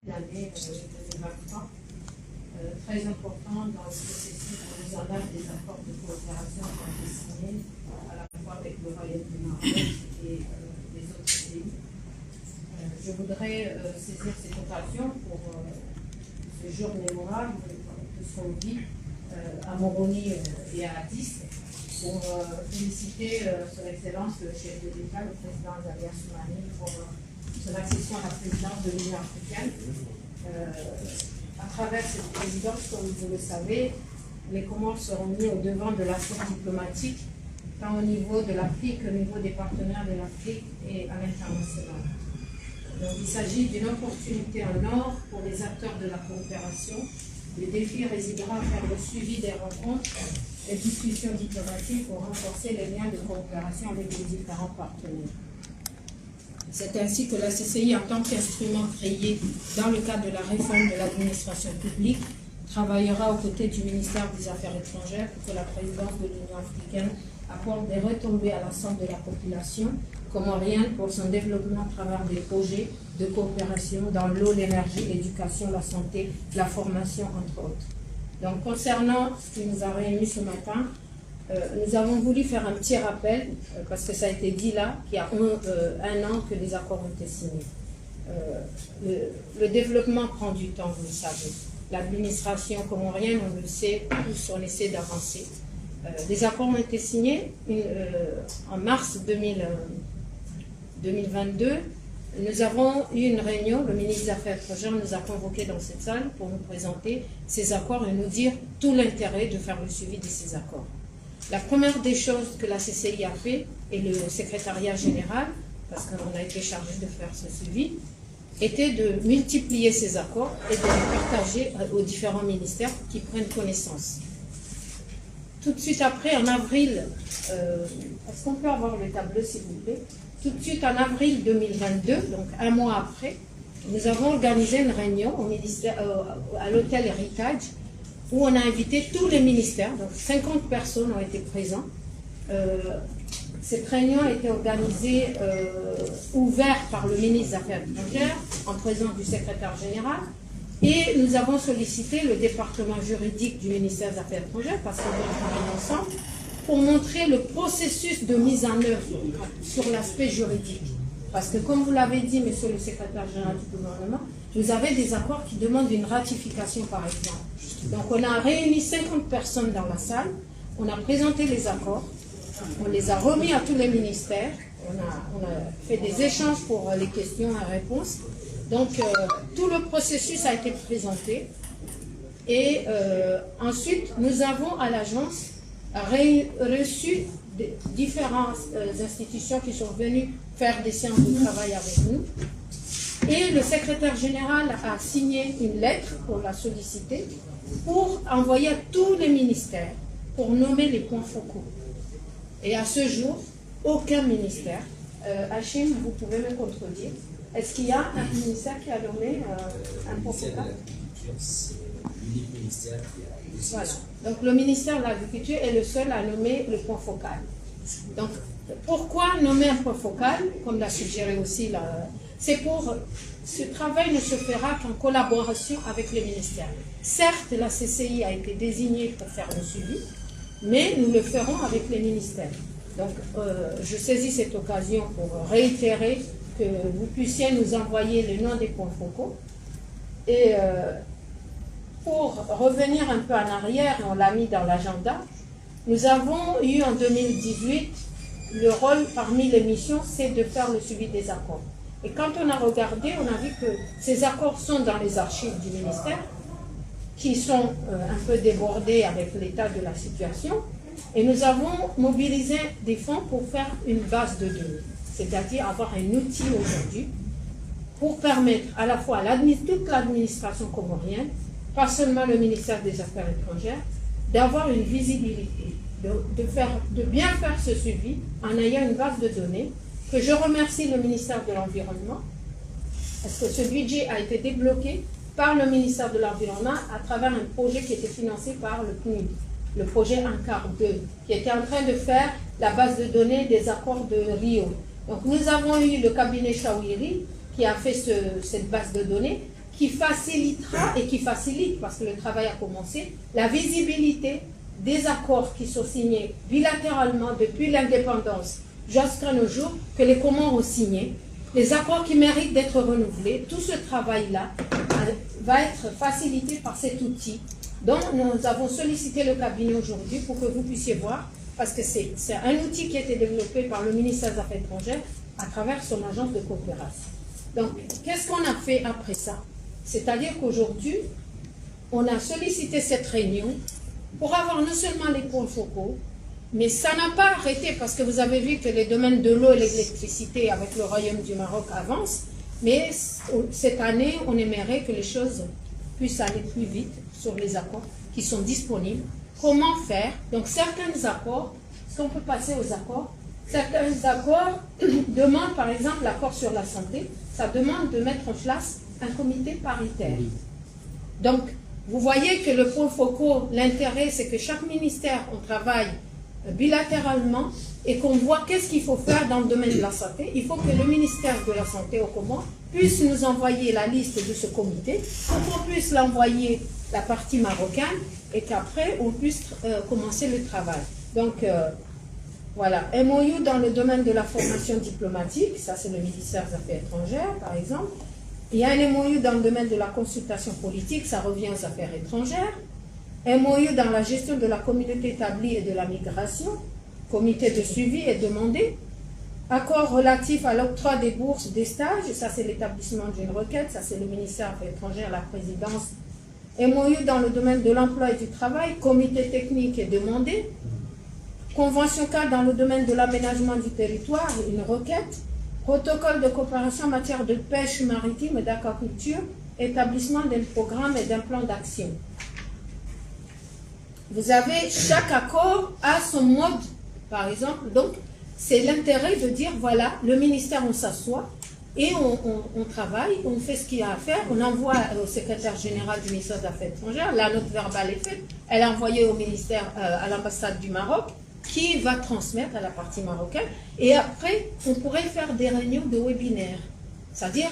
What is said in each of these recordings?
l'année 2023, très important dans le processus de mise en œuvre des accords de coopération qui ont été signés à la fois avec le Royaume du Maroc et les autres pays. Je voudrais saisir cette occasion pour ce jour mémorable de ce qu'on vit à Moroni et à Addis pour féliciter son Excellence le chef de l'État, le président Azali Assoumani, pour son accession à la présidence de l'Union africaine. À travers cette présidence, comme vous le savez, les Comores seront mis au devant de l'action diplomatique, tant au niveau de l'Afrique qu'au niveau des partenaires de l'Afrique et à l'international. Donc il s'agit d'une opportunité en or pour les acteurs de la coopération. Le défi résidera à faire le suivi des rencontres et discussions diplomatiques pour renforcer les liens de coopération avec les différents partenaires. C'est ainsi que la CCI, en tant qu'instrument créé dans le cadre de la réforme de l'administration publique, travaillera aux côtés du ministère des Affaires étrangères pour que la présidence de l'Union africaine apporte des retombées à l'ensemble de la population comorienne pour son développement à travers des projets de coopération dans l'eau, l'énergie, l'éducation, la santé, la formation, entre autres. Donc, concernant ce qui nous a réunis ce matin, nous avons voulu faire un petit rappel, parce que ça a été dit là, qu'il y a un an que les accords ont été signés. Le développement prend du temps, vous le savez. L'administration comorienne, on le sait, tous on essaie d'avancer. Les accords ont été signés en mars 2022. Nous avons eu une réunion, le ministre des Affaires étrangères nous a convoqués dans cette salle pour nous présenter ces accords et nous dire tout l'intérêt de faire le suivi de ces accords. La première des choses que la CCI a fait, et le secrétariat général, parce qu'on a été chargé de faire ce suivi, était de multiplier ces accords et de les partager aux différents ministères qui prennent connaissance. Tout de suite après, en avril, est-ce qu'on peut avoir le tableau s'il vous plaît? Tout de suite en avril 2022, donc un mois après, nous avons organisé une réunion au ministère, à l'hôtel Héritage, où on a invité tous les ministères, donc 50 personnes ont été présentes. Cette réunion a été organisée, ouverte par le ministre des Affaires étrangères, en présence du secrétaire général, et nous avons sollicité le département juridique du ministère des Affaires étrangères, parce qu'on doit travailler ensemble, pour montrer le processus de mise en œuvre sur l'aspect juridique. Parce que, comme vous l'avez dit, monsieur le secrétaire général du gouvernement, vous avez des accords qui demandent une ratification, par exemple. Donc, on a réuni 50 personnes dans la salle, on a présenté les accords, on les a remis à tous les ministères, on a fait des échanges pour les questions et réponses. Donc, tout le processus a été présenté. Et ensuite, nous avons à l'agence reçu différentes institutions qui sont venues faire des séances de travail avec nous. Et le secrétaire général a signé une lettre pour la solliciter, pour envoyer à tous les ministères, pour nommer les points focaux. Et à ce jour, aucun ministère, Hachim, vous pouvez me contredire, est-ce qu'il y a un ministère qui a nommé un point focal? C'est l'unique ministère qui a décidé. Voilà. Donc le ministère de l'Agriculture est le seul à nommer le point focal. Donc pourquoi nommer un point focal, comme l'a suggéré aussi, c'est pour... Ce travail ne se fera qu'en collaboration avec les ministères. Certes, la CCI a été désignée pour faire le suivi, mais nous le ferons avec les ministères. Donc je saisis cette occasion pour réitérer que vous puissiez nous envoyer le nom des points focaux. Et pour revenir un peu en arrière, on l'a mis dans l'agenda, nous avons eu en 2018, le rôle parmi les missions, c'est de faire le suivi des accords. Et quand on a regardé, on a vu que ces accords sont dans les archives du ministère, qui sont un peu débordés avec l'état de la situation, et nous avons mobilisé des fonds pour faire une base de données, c'est-à-dire avoir un outil aujourd'hui pour permettre à la fois à toute l'administration comorienne, pas seulement le ministère des Affaires étrangères, d'avoir une visibilité, de bien faire ce suivi en ayant une base de données, que je remercie le ministère de l'Environnement, parce que ce budget a été débloqué par le ministère de l'Environnement à travers un projet qui était financé par le PNUD, le projet ANCAR 2, qui était en train de faire la base de données des accords de Rio. Donc nous avons eu le cabinet Chawiri qui a fait cette base de données, qui facilitera et qui facilite, parce que le travail a commencé, la visibilité des accords qui sont signés bilatéralement depuis l'indépendance jusqu'à nos jours, que les Comores ont signés, les accords qui méritent d'être renouvelés. Tout ce travail-là va être facilité par cet outil dont nous avons sollicité le cabinet aujourd'hui pour que vous puissiez voir, parce que c'est un outil qui a été développé par le ministère des Affaires étrangères à travers son agence de coopération. Donc, qu'est-ce qu'on a fait après ça? C'est-à-dire qu'aujourd'hui, on a sollicité cette réunion pour avoir non seulement les points focaux, mais ça n'a pas arrêté parce que vous avez vu que les domaines de l'eau et l'électricité avec le Royaume du Maroc avancent, mais cette année, on aimerait que les choses puissent aller plus vite sur les accords qui sont disponibles. Comment faire? Donc certains accords, est-ce qu'on peut passer aux accords? Certains accords demandent par exemple l'accord sur la santé, ça demande de mettre en place un comité paritaire. Donc, vous voyez que le point focal, l'intérêt, c'est que chaque ministère, on travaille bilatéralement et qu'on voit qu'est-ce qu'il faut faire dans le domaine de la santé. Il faut que le ministère de la Santé au Comores puisse nous envoyer la liste de ce comité, pour qu'on puisse l'envoyer la partie marocaine et qu'après, on puisse commencer le travail. Donc, voilà, MOU dans le domaine de la formation diplomatique, ça c'est le ministère des Affaires étrangères, par exemple. Il y a un MOU dans le domaine de la consultation politique, ça revient aux affaires étrangères. MOU dans la gestion de la communauté établie et de la migration, comité de suivi est demandé. Accord relatif à l'octroi des bourses des stages, ça c'est l'établissement d'une requête, ça c'est le ministère des Affaires étrangères, la présidence. MOU dans le domaine de l'emploi et du travail, comité technique est demandé. Convention cadre dans le domaine de l'aménagement du territoire, une requête. Protocole de coopération en matière de pêche maritime et d'aquaculture, établissement d'un programme et d'un plan d'action. Vous avez, chaque accord a son mode, par exemple. Donc, c'est l'intérêt de dire, voilà, le ministère, on s'assoit et on travaille, on fait ce qu'il y a à faire, on envoie au secrétaire général du ministère des Affaires étrangères, la note verbale est faite, elle est envoyée au ministère, à l'ambassade du Maroc, qui va transmettre à la partie marocaine. Et après, on pourrait faire des réunions de webinaires. C'est-à-dire,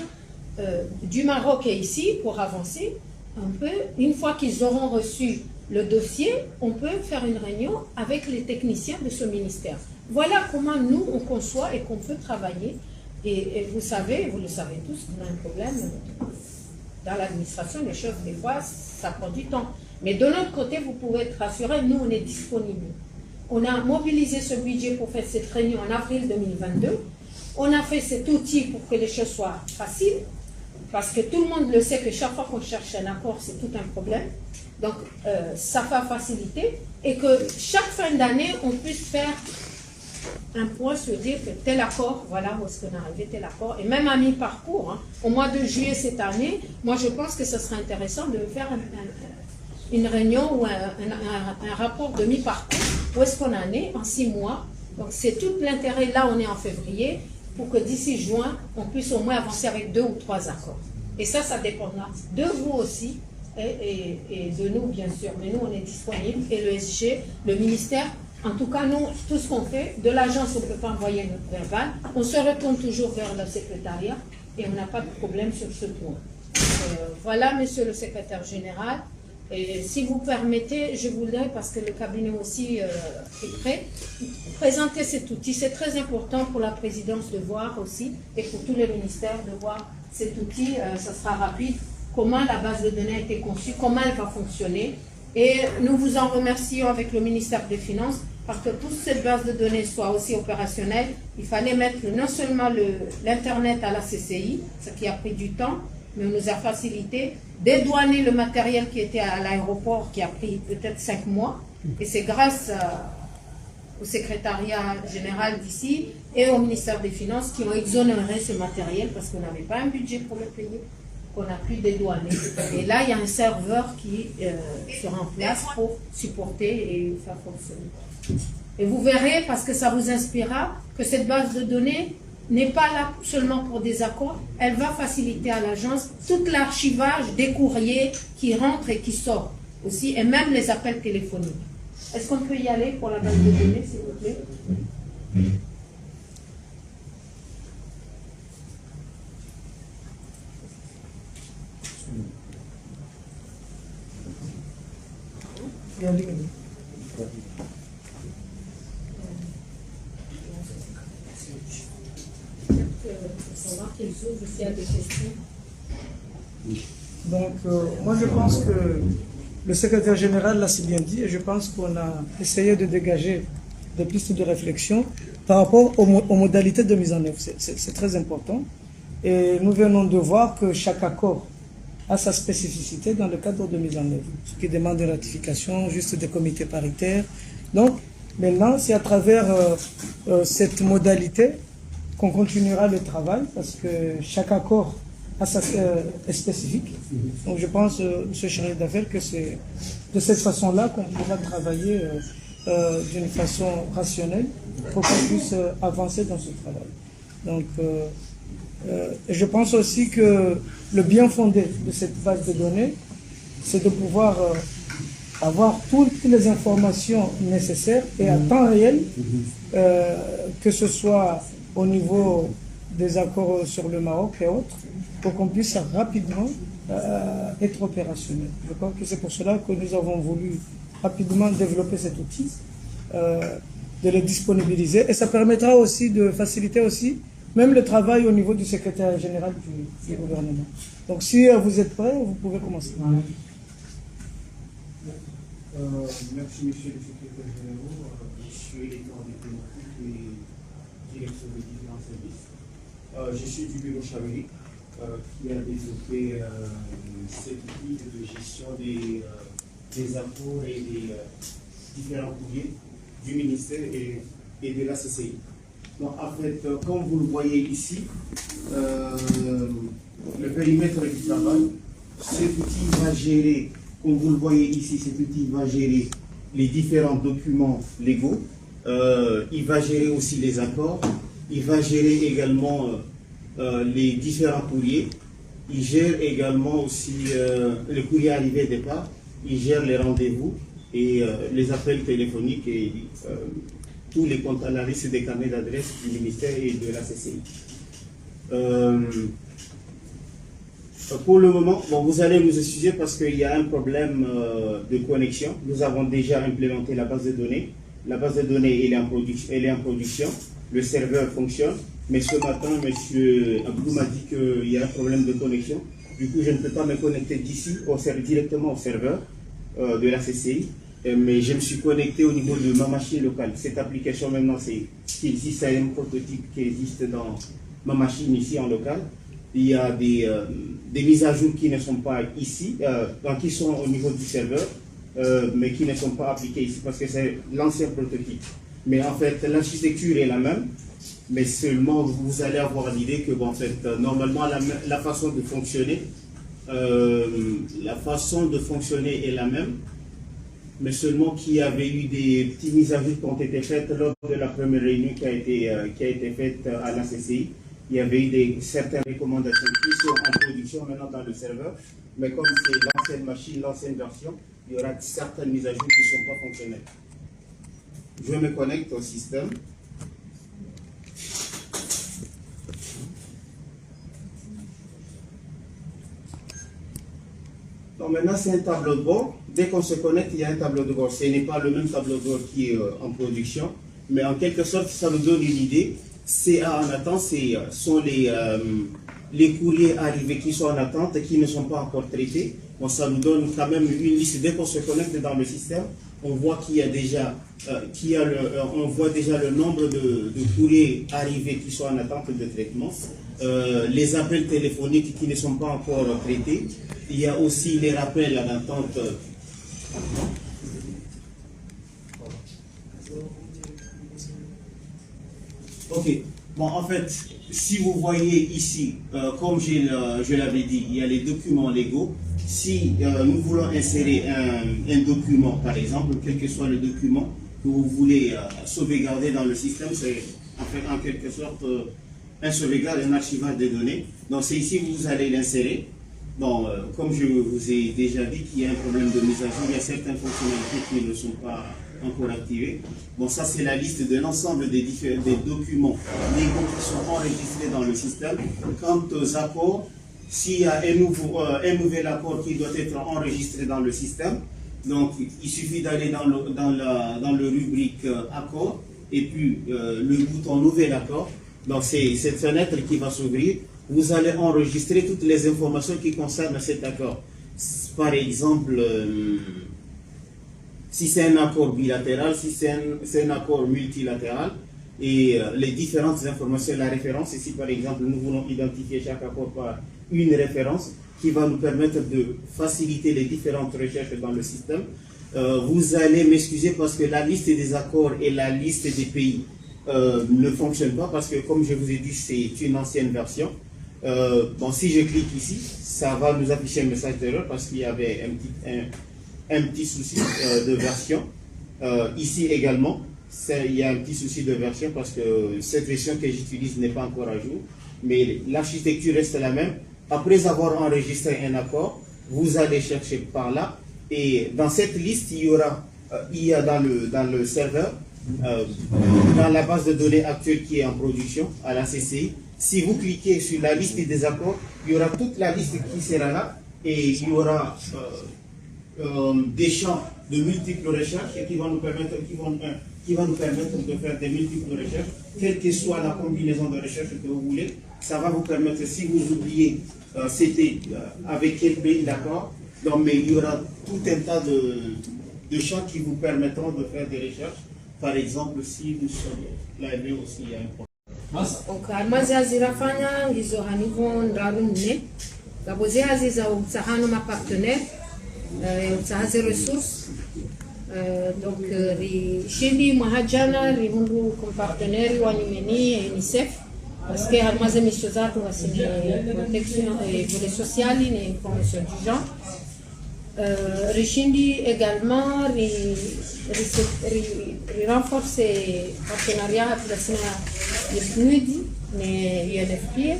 du Maroc et ici, pour avancer un peu, une fois qu'ils auront reçu le dossier, on peut faire une réunion avec les techniciens de ce ministère. Voilà comment nous, on conçoit et qu'on peut travailler. Et vous savez, vous le savez tous, on a un problème dans l'administration, les choses, des fois, ça prend du temps. Mais de l'autre côté, vous pouvez être rassurés, nous, on est disponibles. On a mobilisé ce budget pour faire cette réunion en avril 2022. On a fait cet outil pour que les choses soient faciles, parce que tout le monde le sait que chaque fois qu'on cherche un accord, c'est tout un problème. Donc, ça va faciliter et que chaque fin d'année, on puisse faire un point sur dire que tel accord, voilà où est-ce qu'on est arrivé, tel accord, et même à mi-parcours, hein, au mois de juillet cette année, moi je pense que ce serait intéressant de faire une réunion ou un rapport de mi-parcours, où est-ce qu'on en est en 6 mois. Donc c'est tout l'intérêt, là on est en février, pour que d'ici juin, on puisse au moins avancer avec 2 ou 3 accords. Et ça dépendra de vous aussi, et de nous bien sûr, mais nous on est disponibles, et le SG, le ministère. En tout cas, nous, tout ce qu'on fait, de l'agence, on ne peut pas envoyer notre verbal. On se retourne toujours vers le secrétariat et on n'a pas de problème sur ce point. Voilà, monsieur le secrétaire général. Et si vous permettez, je voudrais, parce que le cabinet aussi est prêt, présenter cet outil. C'est très important pour la présidence de voir aussi, et pour tous les ministères de voir cet outil. Ça sera rapide. Comment la base de données a été conçue, comment elle va fonctionner. Et nous vous en remercions avec le ministère des Finances, parce que pour que cette base de données soit aussi opérationnelle, il fallait mettre non seulement l'Internet à la CCI, ce qui a pris du temps, mais on nous a facilité, dédouaner le matériel qui était à l'aéroport, qui a pris peut-être 5 mois. Et c'est grâce au secrétariat général d'ici et au ministère des Finances qui ont exonéré ce matériel parce qu'on n'avait pas un budget pour le payer, qu'on a pu dédouaner. Et là, il y a un serveur qui sera en place pour supporter et faire fonctionner. Et vous verrez, parce que ça vous inspirera, que cette base de données n'est pas là seulement pour des accords, elle va faciliter à l'agence tout l'archivage des courriers qui rentrent et qui sortent aussi, et même les appels téléphoniques. Est-ce qu'on peut y aller pour la base de données, s'il vous plaît? Il y a ligne. Donc, moi je pense que le secrétaire général l'a si bien dit et je pense qu'on a essayé de dégager des pistes de réflexion par rapport aux modalités de mise en œuvre. C'est très important. Et nous venons de voir que chaque accord a sa spécificité dans le cadre de mise en œuvre, ce qui demande une ratification, juste des comités paritaires. Donc, maintenant, c'est à travers cette modalité qu'on continuera le travail, parce que chaque accord a sa spécifique. Donc, je pense, M. Chargé d'affaires, que c'est de cette façon-là qu'on pourra travailler d'une façon rationnelle pour qu'on puisse avancer dans ce travail. Donc, je pense aussi que le bien fondé de cette base de données, c'est de pouvoir avoir toutes les informations nécessaires et à temps réel, que ce soit au niveau des accords sur le Maroc et autres, pour qu'on puisse rapidement être opérationnel. Je crois que c'est pour cela que nous avons voulu rapidement développer cet outil, de le disponibiliser, et ça permettra aussi de faciliter aussi même le travail au niveau du secrétaire général du gouvernement. Donc si vous êtes prêts, vous pouvez commencer. Merci monsieur le secrétaire général, monsieur l'état diplomatique et directeur des différents services. Je suis du bureau Chaveli qui a développé cet outil de gestion des apports et des différents courriers du ministère et de la CCI. Donc, en fait, comme vous le voyez ici, le périmètre du travail, cet outil va gérer, comme vous le voyez ici, cet outil va gérer les différents documents légaux, il va gérer aussi les accords, il va gérer également les différents courriers, il gère également aussi le courrier arrivé et départ, il gère les rendez-vous et les appels téléphoniques et tous les comptes à la liste des carnets d'adresse du ministère et de la CCI. Pour le moment, bon, vous allez nous excuser parce qu'il y a un problème de connexion. Nous avons déjà implémenté la base de données. La base de données elle est en production. Le serveur fonctionne. Mais ce matin, M. Abdou m'a dit qu'il y a un problème de connexion. Du coup, je ne peux pas me connecter d'ici directement au serveur de la CCI. Mais je me suis connecté au niveau de ma machine locale. Cette application maintenant, c'est un prototype qui existe dans ma machine ici en local. Il y a des mises à jour qui ne sont pas ici, qui sont au niveau du serveur, mais qui ne sont pas appliquées ici parce que c'est l'ancien prototype. Mais en fait, l'architecture est la même, mais seulement vous allez avoir l'idée que, bon, en fait, normalement, la façon de fonctionner, est la même. Mais seulement qu'il y avait eu des petites mises à jour qui ont été faites lors de la première réunion qui a été faite à la CCI. Il y avait eu certaines recommandations qui sont en production maintenant dans le serveur, mais comme c'est l'ancienne machine, l'ancienne version, il y aura certaines mises à jour qui ne sont pas fonctionnelles. Je me connecte au système. Donc maintenant, c'est un tableau de bord. Dès qu'on se connecte, il y a un tableau de bord. Ce n'est pas le même tableau de bord qui est en production, mais en quelque sorte, ça nous donne une idée. CA en attente, ce sont les courriers arrivés qui sont en attente et qui ne sont pas encore traités. Bon, ça nous donne quand même une liste. Dès qu'on se connecte dans le système, on voit qu'il y a déjà, on voit déjà le nombre de courriers arrivés qui sont en attente de traitement. Les appels téléphoniques qui ne sont pas encore traités. Il y a aussi les rappels en attente. Ok. Bon, en fait, si vous voyez ici, comme je l'avais dit, il y a les documents légaux. Si nous voulons insérer un document, par exemple, quel que soit le document que vous voulez sauvegarder dans le système, c'est en quelque sorte un sauvegarde, un archivage des données. Donc c'est ici que vous allez l'insérer. Bon, comme je vous ai déjà dit qu'il y a un problème de mise à jour, il y a certaines fonctionnalités qui ne sont pas encore activées. Bon, ça c'est la liste de l'ensemble des documents légaux qui sont enregistrés dans le système. Quant aux accords, s'il y a un nouvel accord qui doit être enregistré dans le système, Donc, il suffit d'aller dans le rubrique accord et puis le bouton nouvel accord. Donc, c'est cette fenêtre qui va s'ouvrir. Vous allez enregistrer toutes les informations qui concernent cet accord. Par exemple, si c'est un accord bilatéral, si c'est un accord multilatéral, et les différentes informations, la référence, ici par exemple, nous voulons identifier chaque accord par une référence qui va nous permettre de faciliter les différentes recherches dans le système. Vous allez m'excuser parce que la liste des accords et la liste des pays ne fonctionnent pas parce que, comme je vous ai dit, c'est une ancienne version. Bon, si je clique ici, ça va nous afficher un message d'erreur parce qu'il y avait un petit souci de version. Ici également, il y a un petit souci de version parce que cette version que j'utilise n'est pas encore à jour, mais l'architecture reste la même. Après avoir enregistré un accord, vous allez chercher par là et dans cette liste, il y a dans le serveur, dans la base de données actuelle qui est en production à la CCI, si vous cliquez sur la liste des accords, il y aura toute la liste qui sera là et il y aura des champs de multiples recherches qui vont nous permettre de faire des multiples recherches, quelle que soit la combinaison de recherches que vous voulez. Ça va vous permettre, si vous oubliez c'était avec quel pays d'accord, mais il y aura tout un tas de champs qui vous permettront de faire des recherches. Par exemple, si nous sommes là aussi, il y a un problème. Donc, almazi azirafanya ngizo hanivo ndaru nne gaboze aziza utsahano ma partenaire utsahaze ressources donc ri shindi mahajana ri mundu comme partenaire wa Numeni et UNICEF parce que almazi misho zatu wasini protection et volet social et promotion du genre. Rishindi également renforce les partenariats avec le PNUD et UNFPA.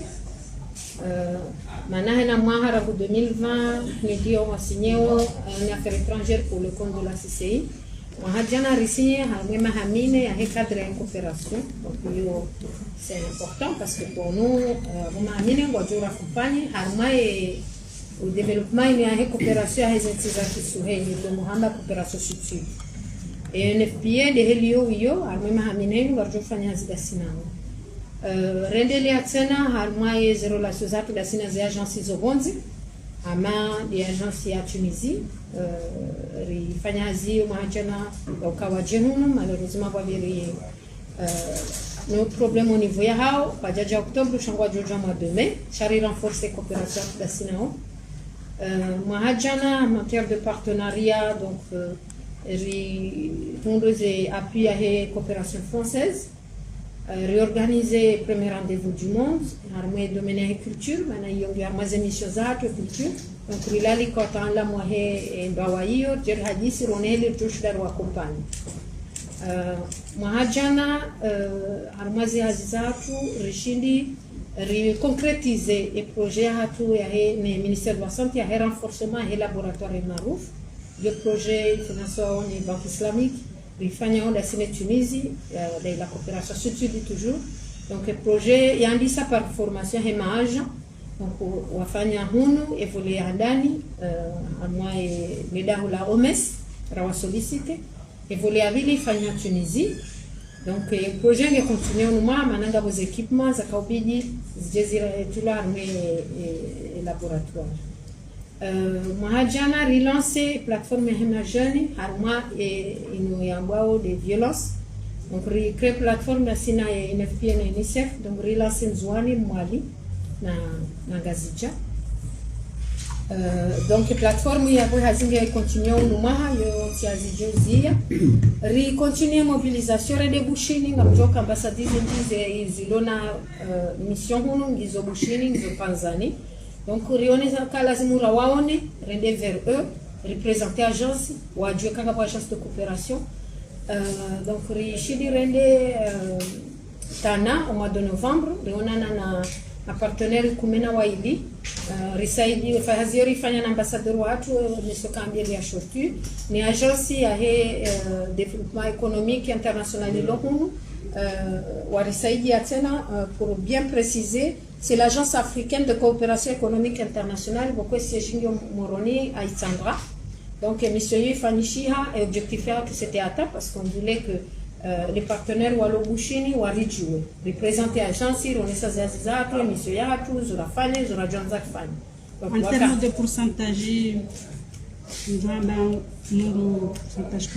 Maintenant, en mars 2020, nous avons signé une affaire étrangère pour le compte de la CCI. Nous avons signé un cadre de coopération. Donc, c'est important parce que pour nous, nous avons accompagné o développement il y a une coopération avec les entités suhei de Muhamba coopération sud-sud et NFPA de helio yo alma hamine warjo fanya zidasinao rendelea tena alma les relations zake dasina za agencies zobonzi ama les agences ya Tunisie rifanya zio mahajana ukawa jehunu malheureusement kwa vile nos problèmes au niveau ya hao kwa jaja octobre changwa joja mois de mai chari renforcer coopération dasinao. Mahajana en matière de partenariat, donc appui à la coopération française, réorganiser le premier rendez-vous du monde, armée domaine agriculture, maintenant il y a des émissions culture, donc il y a les côtés la moitié bawaïo, j'ai dit si on est les touches de la compagnie. Mahajana, armée azizatu, rishindi. Concrétiser les projets à tout le ministère de la Santé, il y a un renforcement des laboratoires Marouf, le projet financé par la Banque islamique, le Fagnon de la Tunisie, la coopération sud-sud toujours. Donc, le projet, il y a un ça par formation et mage. Donc, on va faire un évoluer à Dani, à moi et la OMS, on va solliciter, évoluer à Ville, Fagnon Tunisie. Donc, le projet est continué au moment où vos équipements, ça a été tout l'armée et laboratoire. Mahajana a relancé la plateforme Hemajani, Harma et Inouyambao de violence. Donc, il crée la plateforme de Sina et NFP et UNICEF. Donc, relancé Nzouani, Mwali, na Gazidja. Donc, la plateforme il continue au moment où il y a continue la mobilisation et les bouchines, comme ambassadeurs ils ont une mission ils ont bouchines, ils ont Tanzanie. Donc, on a lazimura waone, rendre vers eux, représenter l'agence, ou adjoint l'agence de coopération. Donc, Richidi rende Tana au mois de novembre, on a un partenaire kumena waili risaidi fahaziri fanya na ambassadeur watu nisokambia ya shortu ni agence ya développement économique international de l'ONU wa risaidi tena pour bien préciser c'est l'agence africaine de coopération économique internationale beaucoup siège Moroni à Itsandra Donc, M. Fanishiha est objectifé que c'était atteint parce qu'on voulait que les partenaires Walobushini ou Arijou représenter l'agence, on est sans Azizato, M. Yahatou, Zura Fane, Zura Johnzak Fane. En termes de pourcentage, nous avons un pourcentage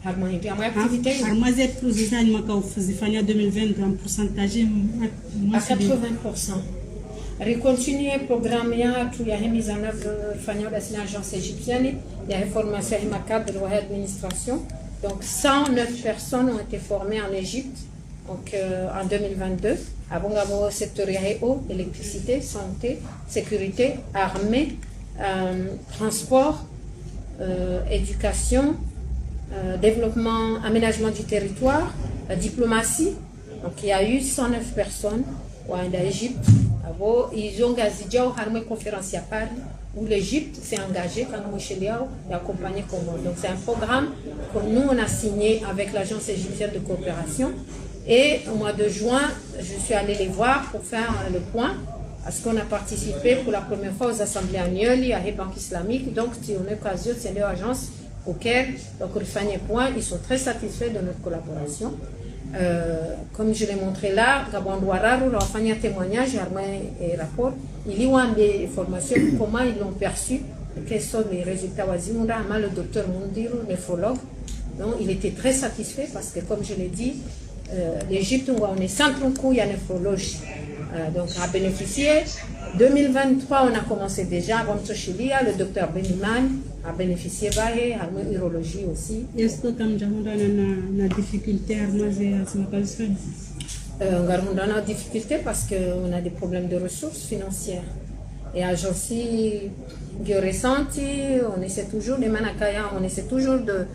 Armazé plus de années que vous faites en 2020 en pourcentage à 80%. Recontinuer le programme qui a mis en œuvre l'agence égyptienne, la formation et ma cadre de l'administration. Donc 109 personnes ont été formées en Égypte donc, en 2022. Avant le secteur eau, électricité, santé, sécurité, armée, transport, éducation, développement, aménagement du territoire, diplomatie. Donc il y a eu 109 personnes en Égypte. Ils ont gazé une conférence à Paris où l'Égypte s'est engagée quand nous et accompagné Congo. Donc c'est un programme que nous on a signé avec l'agence égyptienne de coopération. Et au mois de juin, je suis allée les voir pour faire le point. Parce qu'on a participé pour la première fois aux assemblées annuelles à la Banque islamique. Donc c'est une occasion, c'est une agence auquel, donc le point, ils sont très satisfaits de notre collaboration. Comme je l'ai montré là, Gabon Douararu, on a fait un témoignage, et rapport. Il y a des formations, comment ils l'ont perçu, quels sont les résultats. Le docteur Mundiru, néphrologue, donc il était très satisfait parce que, comme je l'ai dit, l'Égypte, on est centre coup, il y a néphrologie. Donc, a bénéficié. 2023, on a commencé déjà, avant le docteur Beniman a bénéficié de l'urologie aussi. Est-ce que comme on a une difficulté à armaser à ce moment-là? On a des difficultés parce qu'on a des problèmes de ressources financières. Et à Jossi, on essaie toujours de manakaya, on essaie toujours de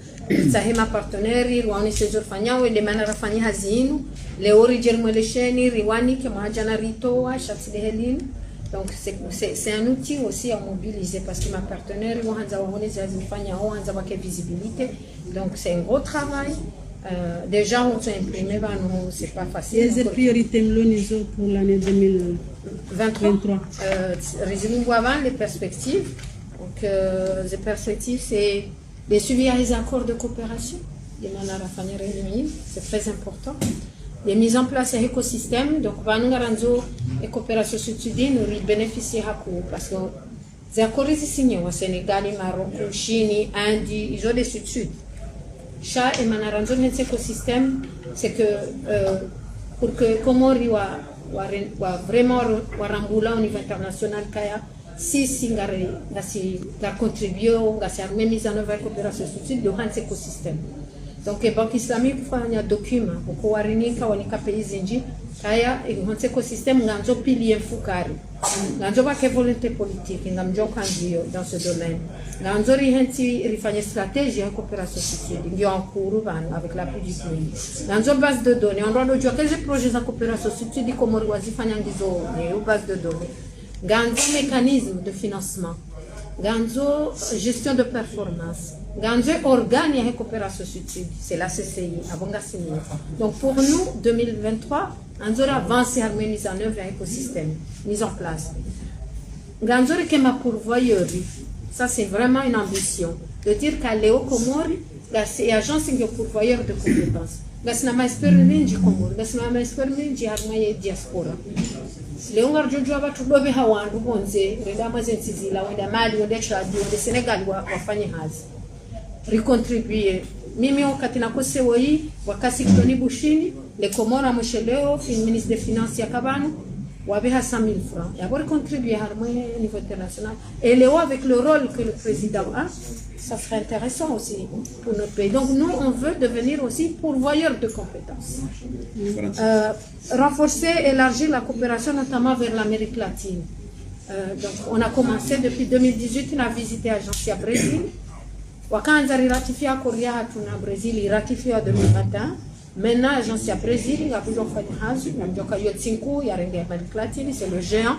Sahema partenaire, on essaie toujours de les manarafani hazinu, les origines molecheni, riwani, qui mahajana rito, chati de helin. Donc c'est un outil aussi à mobiliser parce que ma partenaire, on a visibilité. Donc c'est un gros travail. Déjà, on s'est imprimé, c'est pas facile. Les priorités pour l'année 2023. Les perspectives. Donc, les perspectives, c'est les suivis à les accords de coopération. C'est très important. Les mises en place d'un écosystème. Donc, nous avons une coopération sud-sudienne, nous bénéficions parce que les accords sont signés au Sénégal, Maroc, Chine, Inde, ils ont des sud-sud. Chat et manaranzo dans cet écosystème, c'est que pour que Comori soit vraiment remboulant au niveau international, si Singare a contribué à cette mise en œuvre de la coopération sud dans cet écosystème. Donc, la Banque islamique fait un document pour que les pays indien, dans cet écosystème, nous avons pilier fukari. Nous avons une volonté politique, nous avons un dans ce domaine. Nous avons une stratégie de coopération sociale, nous avons en cours avec l'appui du pays. Nous avons une base de données. On doit dire quels projets de coopération sociale comme on doit faire une base de données. Nous avons un mécanisme de financement. Nous avons une gestion de performance. Ganzo organe de coopération sud-sud, c'est la CCI, donc pour nous, 2023, on aura avancé à la mise en œuvre d'un écosystème, mise en place. Ganzo est ma pourvoyeur, ça c'est vraiment une ambition, de dire qu'à Léo Komori, c'est l'agence qui est pourvoyeur de compétences. Gas na mais permanente de Komori, gas na mais permanente de armaia diaspora. Léo Garjojo aba tudobe hawandu bonze, reda mazenzi la wenda Mali, wenda Chad, wenda Senegal wafanye hazi. Recontribuer. Mimi wakati nakose woi wakasi kitoni bushini le Comores msheleo fin ministre des finances ya kabanu wabeha 100 000 francs et avoir contribué à au niveau international et Léo avec le rôle que le président a, ça serait intéressant aussi pour notre pays. Donc nous on veut devenir aussi pourvoyeur de compétences. Renforcer, élargir la coopération notamment vers l'Amérique latine. Donc on a commencé depuis 2018, on a visité l'agence à Brésil. Wakanza ratifié à Korea, à Brésil, il ratifié en 2021. Maintenant, l'agence à Brésil, il y a toujours fait une race, il y a Yotsinkou, il y a l'Amérique latine, c'est le géant.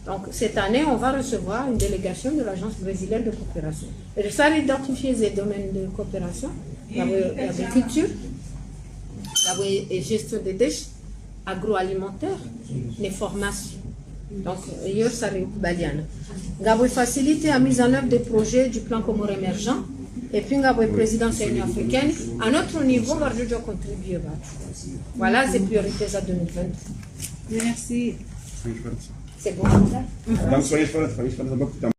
Donc cette année, on va recevoir une délégation de l'agence brésilienne de coopération. Et ça, identifier les domaines de coopération, l'agriculture, la gestion des déchets, agroalimentaire, les formations. Donc, hier, ça Baliana. Gabo faciliter la mise en œuvre des projets du plan Comore émergent. Et puis, Gabo présidence de l'Union africaine. À notre niveau, on va contribuer. Voilà ces priorités à 2020. Merci. C'est bon.